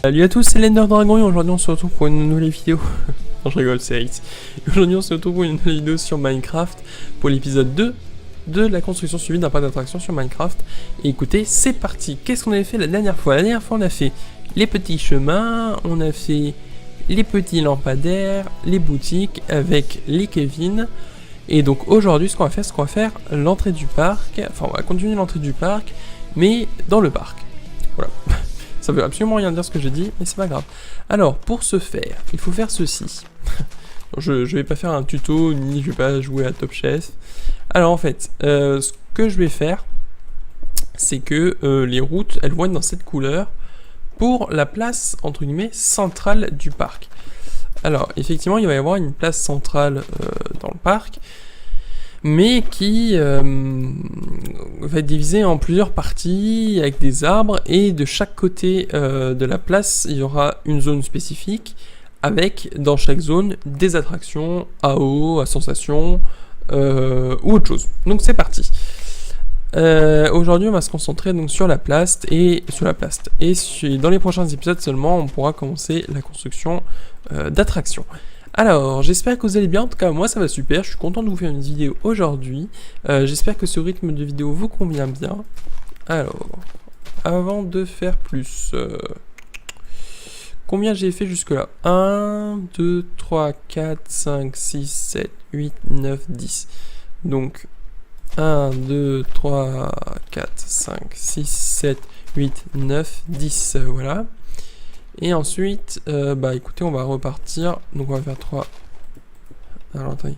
Salut à tous, c'est l'Ender Dragon et aujourd'hui on se retrouve pour une nouvelle vidéo. Non, je rigole, c'est Ace. Aujourd'hui on se retrouve pour une nouvelle vidéo sur Minecraft pour l'épisode 2 de la construction suivie d'un parc d'attractions sur Minecraft. Et écoutez, c'est parti. Qu'est-ce qu'on avait fait la dernière fois? La dernière fois on a fait les petits chemins, on a fait les petits lampadaires, les boutiques avec les Kevin. Et donc aujourd'hui ce qu'on va faire, c'est qu'on va faire l'entrée du parc. Enfin on va continuer l'entrée du parc, mais dans le parc. Voilà. Ça veut absolument rien dire ce que j'ai dit, mais c'est pas grave. Alors, pour ce faire, il faut faire ceci. je vais pas faire un tuto, ni je vais pas jouer à Top Chef. Alors en fait, ce que je vais faire, c'est que les routes, elles vont être dans cette couleur pour la place, entre guillemets, centrale du parc. Alors, effectivement, il va y avoir une place centrale dans le parc, mais qui va être divisé en plusieurs parties avec des arbres, et de chaque côté de la place il y aura une zone spécifique avec dans chaque zone des attractions à eau, à sensation ou autre chose. Donc c'est parti. Aujourd'hui on va se concentrer donc sur la place et dans les prochains épisodes seulement on pourra commencer la construction d'attractions. Alors, j'espère que vous allez bien, en tout cas moi ça va super, je suis content de vous faire une vidéo aujourd'hui, j'espère que ce rythme de vidéo vous convient bien. Alors, avant de faire plus, combien j'ai fait jusque là? 1, 2, 3, 4, 5, 6, 7, 8, 9, 10. Donc, 1, 2, 3, 4, 5, 6, 7, 8, 9, 10, voilà. Et ensuite, bah écoutez, on va repartir. Donc on va faire 3. Alors attendez.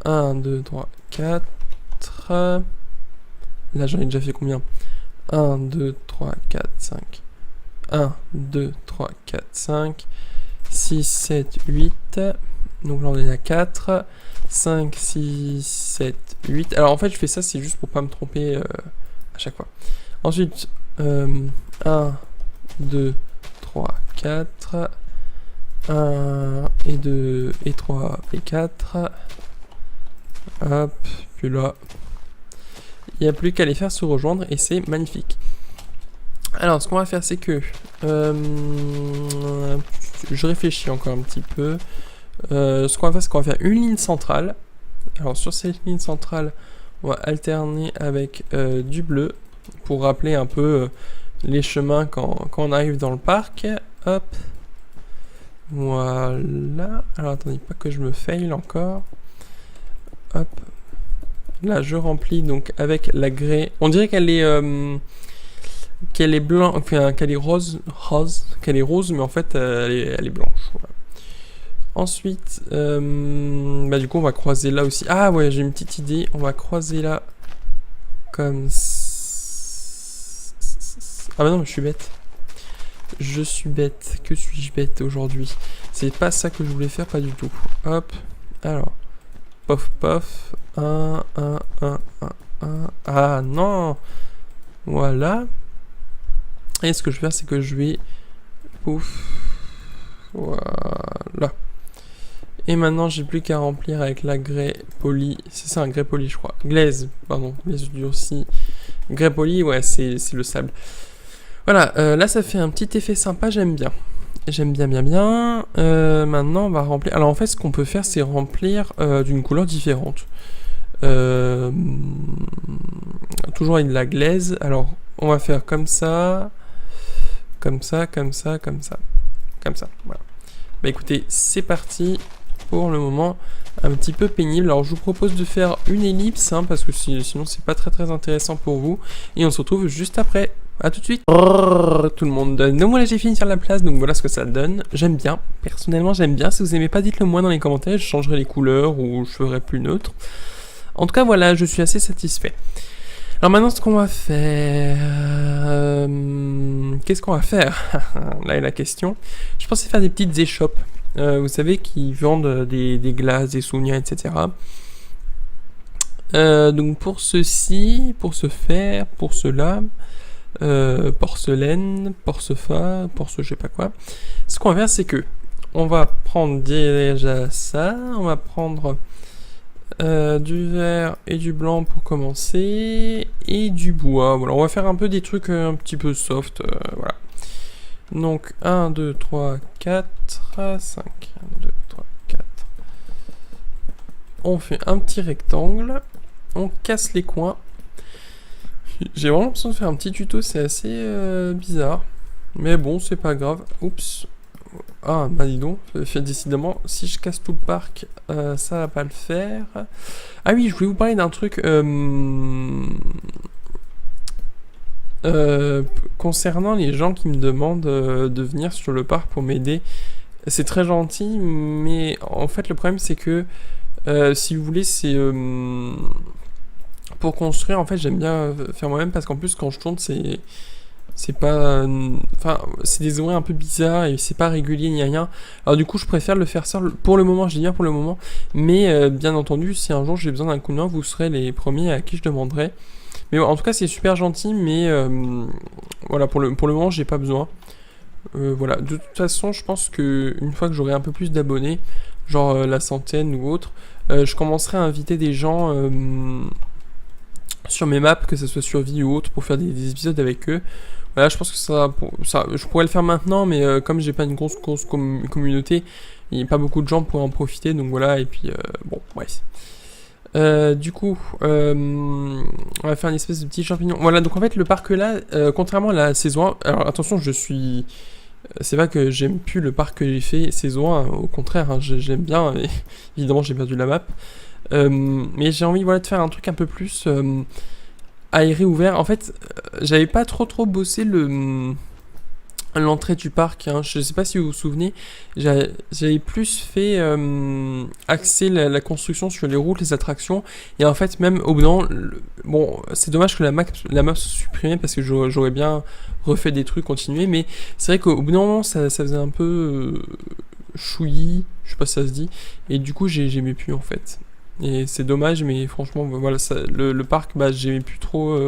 1, 2, 3, 4. Là j'en ai déjà fait combien? 1, 2, 3, 4, 5. 1, 2, 3, 4, 5. 6, 7, 8. Donc là on est à 4. 5, 6, 7, 8. Alors en fait je fais ça, c'est juste pour pas me tromper à chaque fois. Ensuite, 1, 2, 3, 4, 1 et 2 et 3 et 4, hop, puis là, il n'y a plus qu'à les faire se rejoindre et c'est magnifique. Alors ce qu'on va faire c'est que, je réfléchis encore un petit peu, ce qu'on va faire c'est qu'on va faire une ligne centrale. Alors sur cette ligne centrale, on va alterner avec du bleu pour rappeler un peu les chemins quand on arrive dans le parc. Hop, voilà. Alors attendez, pas que je me fail encore. Hop, là je remplis donc avec la grès. On dirait qu'elle est blanche, enfin qu'elle est rose, qu'elle est rose, mais en fait elle est blanche. Voilà. Ensuite, bah du coup on va croiser là aussi. Ah ouais, j'ai une petite idée. On va croiser là comme ça. Ah bah non, mais je suis bête. Je suis bête. Que suis-je bête aujourd'hui? C'est pas ça que je voulais faire, pas du tout. Hop. Alors. Pof, pof. 1, 1, 1, 1, 1. Ah non. Voilà. Et ce que je vais faire, c'est que je vais... Pouf. Voilà. Et maintenant, j'ai plus qu'à remplir avec la grès poli. C'est ça, un grès poli, je crois. Glaise, pardon. Glaise durcie. Grès poli, ouais, c'est le sable. Voilà, là ça fait un petit effet sympa, j'aime bien. J'aime bien. Maintenant on va remplir. Alors en fait ce qu'on peut faire c'est remplir d'une couleur différente. Toujours avec de la glaise. Alors on va faire comme ça. Comme ça. Voilà. Bah écoutez, c'est parti pour le moment. Un petit peu pénible. Alors je vous propose de faire une ellipse hein, parce que sinon c'est pas très intéressant pour vous. Et on se retrouve juste après. A tout de suite. Tout le monde. Donc voilà, j'ai fini sur la place, donc voilà ce que ça donne. J'aime bien, personnellement j'aime bien. Si vous aimez pas, dites-le moi dans les commentaires, je changerai les couleurs ou je ferai plus neutre. En tout cas voilà, je suis assez satisfait. Alors maintenant ce qu'on va faire... Qu'est-ce qu'on va faire? Là est la question. Je pensais faire des petites échoppes. Vous savez, qui vendent des glaces, des souvenirs, etc. Donc pour ceci, pour ce faire, pour cela... porcelaine, porcefa, je sais pas quoi. Ce qu'on va faire c'est que on va prendre déjà ça, on va prendre Du vert et du blanc pour commencer, et du bois. Voilà, on va faire un peu des trucs un petit peu soft, voilà. Donc 1, 2, 3, 4, 5, 1, 2, 3, 4. On fait un petit rectangle, on casse les coins. J'ai vraiment l'impression de faire un petit tuto, c'est assez bizarre. Mais bon, c'est pas grave. Oups. Ah, bah dis donc, décidément, si je casse tout le parc, ça va pas le faire. Ah oui, je voulais vous parler d'un truc concernant les gens qui me demandent de venir sur le parc pour m'aider. C'est très gentil, mais en fait, le problème, c'est que, si vous voulez, c'est... pour construire, en fait, j'aime bien faire moi-même, parce qu'en plus, quand je tourne, c'est pas... Enfin, c'est des horaires un peu bizarres et c'est pas régulier ni rien. Alors du coup, je préfère le faire ça pour le moment, je dis bien pour le moment. Mais bien entendu, si un jour j'ai besoin d'un coup de main, vous serez les premiers à qui je demanderai. Mais bon, en tout cas, c'est super gentil, mais voilà, pour le moment, j'ai pas besoin. Voilà, de toute façon, je pense que une fois que j'aurai un peu plus d'abonnés, genre la centaine ou autre, je commencerai à inviter des gens sur mes maps, que ce soit sur Vie ou autre, pour faire des épisodes avec eux. Voilà, je pense que ça, je pourrais le faire maintenant, mais comme j'ai pas une grosse communauté, il n'y a pas beaucoup de gens pour en profiter, donc voilà, et puis bon, bref. Du coup, on va faire une espèce de petit champignon. Voilà, donc en fait, le parc là, contrairement à la saison 1, alors attention, c'est pas que j'aime plus le parc que j'ai fait saison 1, au contraire, hein, j'aime bien, et évidemment, j'ai perdu la map. Mais j'ai envie voilà, de faire un truc un peu plus aéré, ouvert. En fait, j'avais pas trop bossé l'entrée du parc. Hein. Je sais pas si vous vous souvenez, j'avais plus fait axer la construction sur les routes, les attractions. Et en fait, même au bout d'un moment, bon, c'est dommage que la map soit supprimée parce que j'aurais bien refait des trucs, continué. Mais c'est vrai qu'au bout d'un moment, ça faisait un peu chouillis, je sais pas si ça se dit. Et du coup, j'aimais plus en fait. Et c'est dommage, mais franchement, voilà, le parc, bah, j'aimais plus trop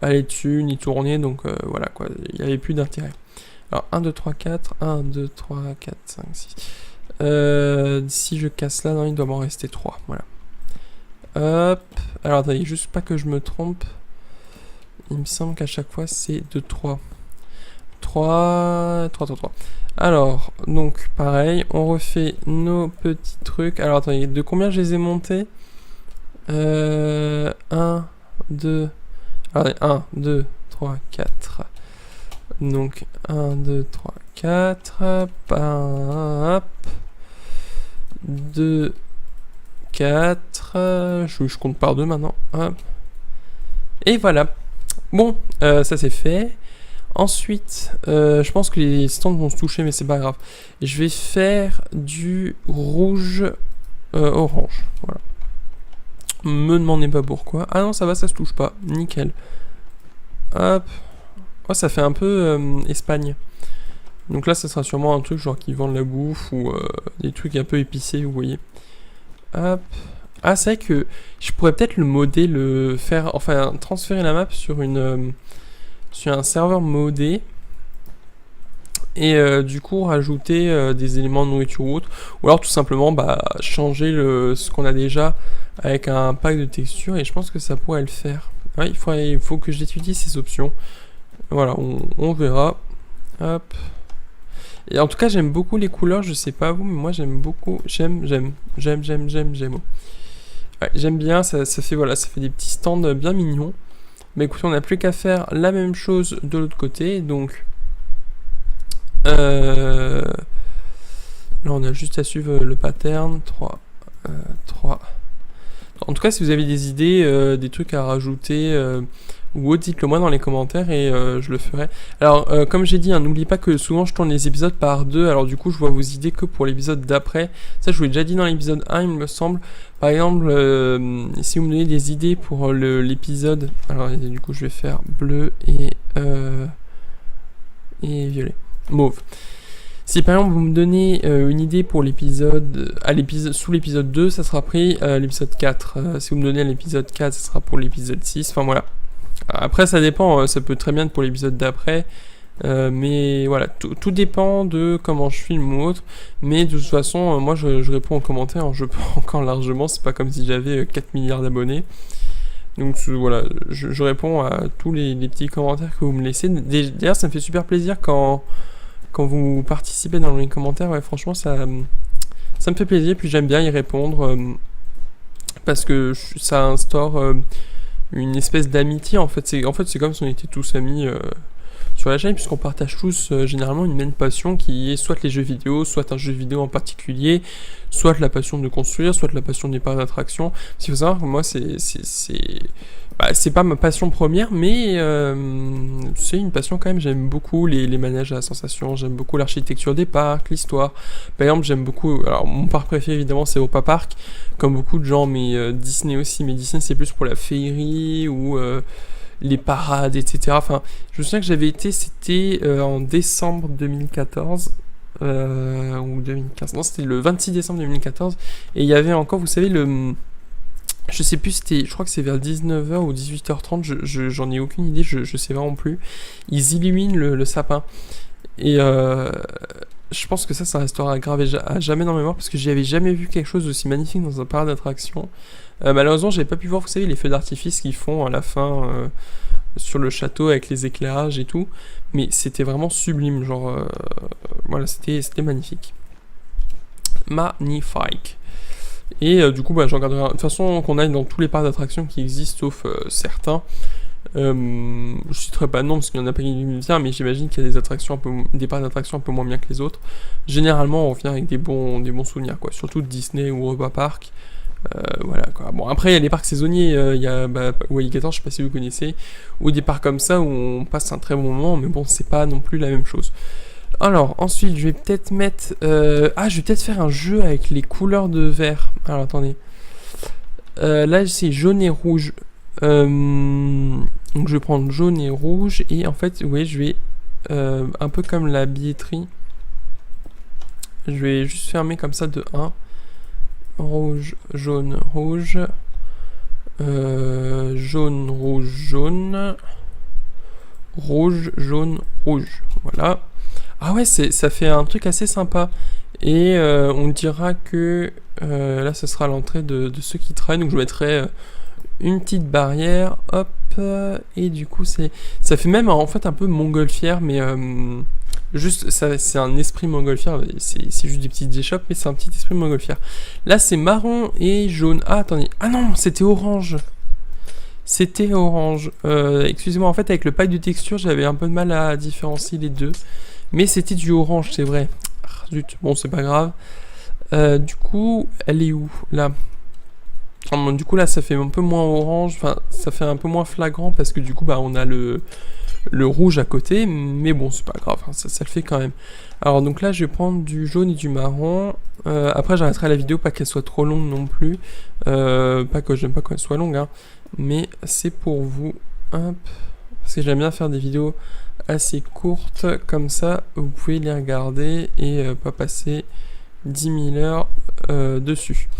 aller dessus, ni tourner, donc voilà quoi, il n'y avait plus d'intérêt. Alors 1, 2, 3, 4, 1, 2, 3, 4, 5, 6. Si je casse là, non, il doit m'en rester 3, voilà. Hop, alors attendez, juste pas que je me trompe, il me semble qu'à chaque fois c'est de 3. 3. Alors, donc pareil, on refait nos petits trucs. Alors attendez, de combien je les ai montés 1, 2... Allez, 1, 2, 3, 4. Donc 1, 2, 3, 4. Hop. 2, 4. Je compte par 2 maintenant. Hop. Et voilà. Bon, ça c'est fait. Ensuite, je pense que les stands vont se toucher, mais c'est pas grave. Je vais faire du rouge orange. Voilà. Me demandez pas pourquoi. Ah non, ça va, ça se touche pas. Nickel. Hop. Oh, ça fait un peu Espagne. Donc là, ça sera sûrement un truc genre qui vend de la bouffe ou des trucs un peu épicés, vous voyez. Hop. Ah, c'est vrai que je pourrais peut-être le modder, enfin transférer la map sur un serveur modé et du coup rajouter des éléments de nourriture ou autre, ou alors tout simplement changer ce qu'on a déjà avec un pack de textures, et je pense que ça pourrait le faire. Ouais, il faut que j'étudie ces options. Voilà, on verra. Hop. Et en tout cas, j'aime beaucoup les couleurs, je sais pas vous, mais moi j'aime beaucoup. J'aime. Ouais, j'aime bien, ça fait des petits stands bien mignons. Mais écoutez, on n'a plus qu'à faire la même chose de l'autre côté, donc là on a juste à suivre le pattern. 3. En tout cas, si vous avez des idées, des trucs à rajouter ou autre, dites-le moi dans les commentaires et je le ferai. Alors, comme j'ai dit, hein, n'oubliez pas que souvent je tourne les épisodes par 2, alors du coup je vois vos idées que pour l'épisode d'après. Ça, je vous l'ai déjà dit dans l'épisode 1, il me semble. Par exemple, si vous me donnez des idées pour l'épisode, alors du coup je vais faire bleu et violet, mauve. Si par exemple vous me donnez une idée pour sous l'épisode 2, ça sera pris l'épisode 4. Si vous me donnez l'épisode 4, ça sera pour l'épisode 6. Enfin voilà. Après ça dépend, ça peut très bien être pour l'épisode d'après. Mais voilà, tout dépend de comment je filme ou autre. Mais de toute façon, moi je réponds en commentaire, hein, je peux encore largement, c'est pas comme si j'avais 4 milliards d'abonnés. Donc voilà, je réponds à tous les petits commentaires que vous me laissez. D'ailleurs, ça me fait super plaisir quand vous participez dans les commentaires. Ouais, franchement, ça me fait plaisir. Puis j'aime bien y répondre parce que ça instaure une espèce d'amitié. En fait, c'est comme si on était tous amis sur la chaîne, puisqu'on partage tous généralement une même passion qui est soit les jeux vidéo, soit un jeu vidéo en particulier, soit la passion de construire, soit la passion des parcs d'attractions. Parce qu'il faut savoir que moi, c'est pas ma passion première, mais c'est une passion quand même. J'aime beaucoup les manèges à la sensation, j'aime beaucoup l'architecture des parcs, l'histoire. Par exemple, j'aime beaucoup. Alors, mon parc préféré, évidemment, c'est Europa Park, comme beaucoup de gens, mais Disney aussi. Mais Disney, c'est plus pour la féerie ou les parades, etc. Enfin, je me souviens que j'avais été, c'était en décembre 2014. Ou 2015. Non, c'était le 26 décembre 2014. Et il y avait encore, vous savez, je sais plus, je crois que c'est vers 19h ou 18h30, j'en ai aucune idée, je sais vraiment plus. Ils illuminent le sapin. Et je pense que ça restera gravé à jamais dans ma mémoire, parce que j'y avais jamais vu quelque chose d'aussi magnifique dans un parc d'attractions. Malheureusement, j'avais pas pu voir, vous savez, les feux d'artifice qu'ils font à la fin sur le château avec les éclairages et tout. Mais c'était vraiment sublime, genre, voilà, c'était magnifique. Magnifique. Et du coup, j'en garderai. De toute façon, qu'on aille dans tous les parcs d'attractions qui existent, sauf certains. Je citerai pas de nom parce qu'il y en a pas qui me viennent, mais j'imagine qu'il y a des parcs d'attractions un peu moins bien que les autres. Généralement, on revient avec des bons souvenirs, quoi. Surtout de Disney ou Europa Park. Voilà quoi. Bon, après il y a les parcs saisonniers, il y a Alligator, je sais pas si vous connaissez, ou des parcs comme ça où on passe un très bon moment, mais bon, c'est pas non plus la même chose. Alors ensuite, je vais peut-être mettre, je vais peut-être faire un jeu avec les couleurs de vert. Alors attendez, là c'est jaune et rouge. Donc je vais prendre jaune et rouge et en fait, vous voyez, je vais un peu comme la billetterie. Je vais juste fermer comme ça de 1. Rouge, jaune, rouge, jaune, rouge, jaune, rouge, jaune, rouge. Voilà. Ah ouais, ça fait un truc assez sympa. Et on dira que là, ce sera l'entrée de ceux qui traînent. Donc je mettrai une petite barrière, hop, et du coup ça fait même en fait un peu montgolfière, mais juste c'est un esprit montgolfière, c'est juste des petites échoppes, mais c'est un petit esprit montgolfière. Là c'est marron et jaune. Ah attendez, ah non, c'était orange. Excusez-moi, en fait avec le pack de texture j'avais un peu de mal à différencier les deux, mais c'était du orange, c'est vrai. Ah, zut, bon c'est pas grave. Du coup elle est où là? Du coup là ça fait un peu moins orange, enfin ça fait un peu moins flagrant parce que du coup on a le rouge à côté, mais bon c'est pas grave, hein, ça le fait quand même. Alors donc là je vais prendre du jaune et du marron. Après j'arrêterai la vidéo, pas qu'elle soit trop longue non plus, pas que j'aime pas quand elle soit longue, hein, mais c'est pour vous, hop, parce que j'aime bien faire des vidéos assez courtes, comme ça vous pouvez les regarder et pas passer 10 000 heures dessus.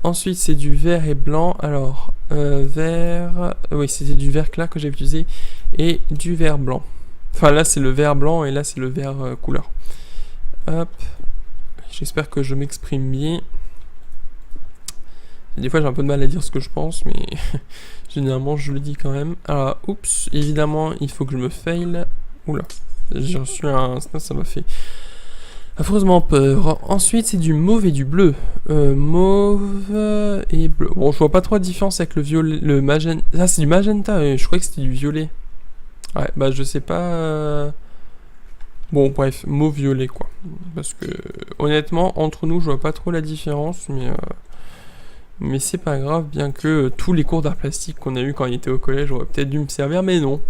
Ensuite, c'est du vert et blanc. Alors, vert... oui, c'était du vert clair que j'ai utilisé. Et du vert blanc. Enfin, là, c'est le vert blanc et là, c'est le vert couleur. Hop. J'espère que je m'exprime bien. Des fois, j'ai un peu de mal à dire ce que je pense, mais généralement, je le dis quand même. Alors, oups. Évidemment, il faut que je me fail. Oula. J'ai reçu un... Ça m'a fait... affreusement peur. Ensuite, c'est du mauve et du bleu. Mauve et bleu. Bon, je vois pas trop de différence avec le violet, le magenta. Ah, c'est du magenta, et je croyais que c'était du violet. Ouais, je sais pas. Bon, bref, mauve-violet, quoi. Parce que, honnêtement, entre nous, je vois pas trop la différence, mais c'est pas grave, bien que tous les cours d'art plastique qu'on a eu quand on était au collège auraient peut-être dû me servir, mais non.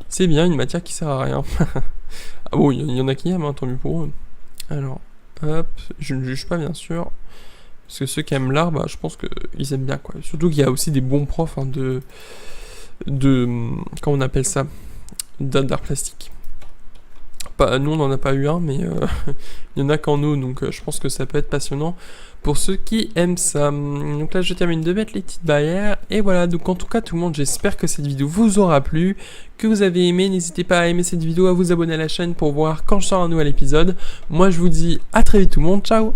C'est bien une matière qui sert à rien. Ah bon, il y en a qui aiment, hein, tant mieux pour eux. Alors, hop, je ne juge pas bien sûr, parce que ceux qui aiment l'art, je pense qu'ils aiment bien, quoi. Surtout qu'il y a aussi des bons profs, hein, comment on appelle ça, d'art plastique. pas, nous on n'en a pas eu un, mais il y en a qu'en eau, donc je pense que ça peut être passionnant pour ceux qui aiment ça. Donc là je termine de mettre les petites barrières, et voilà, donc en tout cas tout le monde, j'espère que cette vidéo vous aura plu, que vous avez aimé. N'hésitez pas à aimer cette vidéo, à vous abonner à la chaîne pour voir quand je sors un nouvel épisode. Moi je vous dis à très vite tout le monde, ciao.